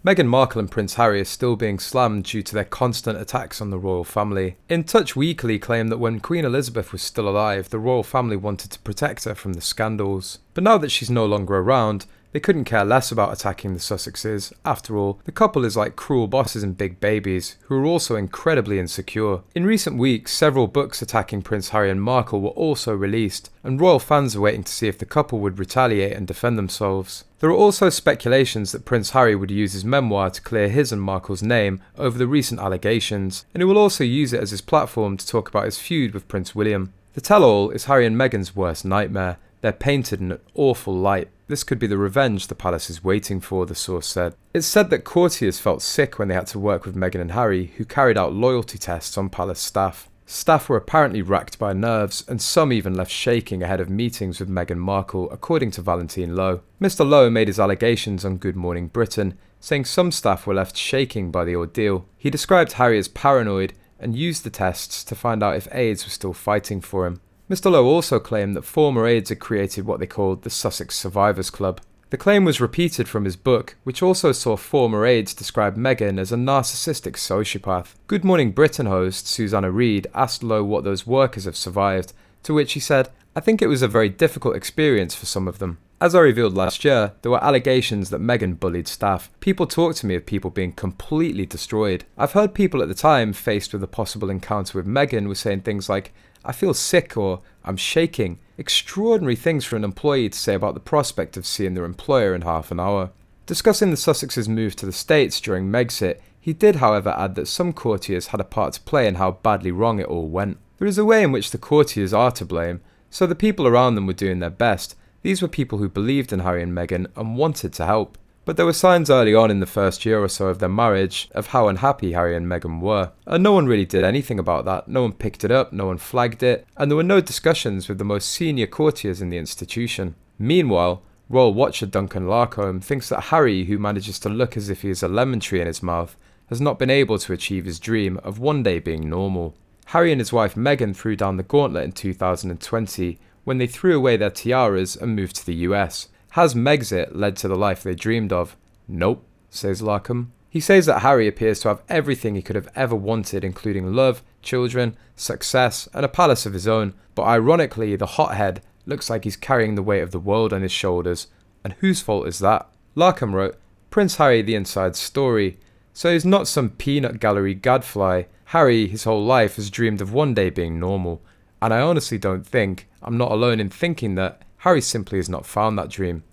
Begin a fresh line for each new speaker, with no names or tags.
Meghan Markle and Prince Harry are still being slammed due to their constant attacks on the royal family. In Touch Weekly claimed that when Queen Elizabeth was still alive, the royal family wanted to protect her from the scandals. But now that she's no longer around, they couldn't care less about attacking the Sussexes. After all, the couple is like cruel bosses and big babies, who are also incredibly insecure. In recent weeks, several books attacking Prince Harry and Markle were also released, and royal fans are waiting to see if the couple would retaliate and defend themselves. There are also speculations that Prince Harry would use his memoir to clear his and Markle's name over the recent allegations, and he will also use it as his platform to talk about his feud with Prince William. The tell-all is Harry and Meghan's worst nightmare. They're painted in an awful light. This could be the revenge the palace is waiting for, the source said. It's said that Courtiers felt sick when they had to work with Meghan and Harry, who carried out loyalty tests on palace staff. Staff were apparently racked by nerves, and some even left shaking ahead of meetings with Meghan Markle, according to Valentine Lowe. Mr. Lowe made his allegations on Good Morning Britain, saying some staff were left shaking by the ordeal. He described Harry as paranoid and used the tests to find out if aides were still fighting for him. Mr. Lowe also claimed that former aides had created what they called the Sussex Survivors Club. The claim was repeated from his book, which also saw former aides describe Meghan as a narcissistic sociopath. Good Morning Britain host Susanna Reid asked Lowe what those workers have survived, to which he said, "I think it was a very difficult experience for some of them. As I revealed last year, there were allegations that Meghan bullied staff. People talked to me of people being completely destroyed. I've heard people at the time, faced with a possible encounter with Meghan, were saying things like, 'I feel sick' or 'I'm shaking.' Extraordinary things for an employee to say about the prospect of seeing their employer in half an hour." Discussing the Sussexes' move to the States during Megxit, he did however add that some courtiers had a part to play in how badly wrong it all went. There is a way in which the courtiers are to blame, so the people around them were doing their best. These were people who believed in Harry and Meghan and wanted to help. But there were signs early on in the first year or so of their marriage of how unhappy Harry and Meghan were. And no one really did anything about that. No one picked it up, no one flagged it, and there were no discussions with the most senior courtiers in the institution. Meanwhile, royal watcher Duncan Larcombe thinks that Harry, who manages to look as if he has a lemon tree in his mouth, has not been able to achieve his dream of one day being normal. Harry and his wife Meghan threw down the gauntlet in 2020 when they threw away their tiaras and moved to the US. Has Megxit led to the life they dreamed of? Nope, says Larcombe. He says that Harry appears to have everything he could have ever wanted, including love, children, success, and a palace of his own. But ironically, the hothead looks like he's carrying the weight of the world on his shoulders. And whose fault is that? Larcombe wrote, "Prince Harry the inside story. So he's not some peanut gallery gadfly. Harry, his whole life, has dreamed of one day being normal. And I honestly don't think I'm not alone in thinking that Harry simply has not found that dream."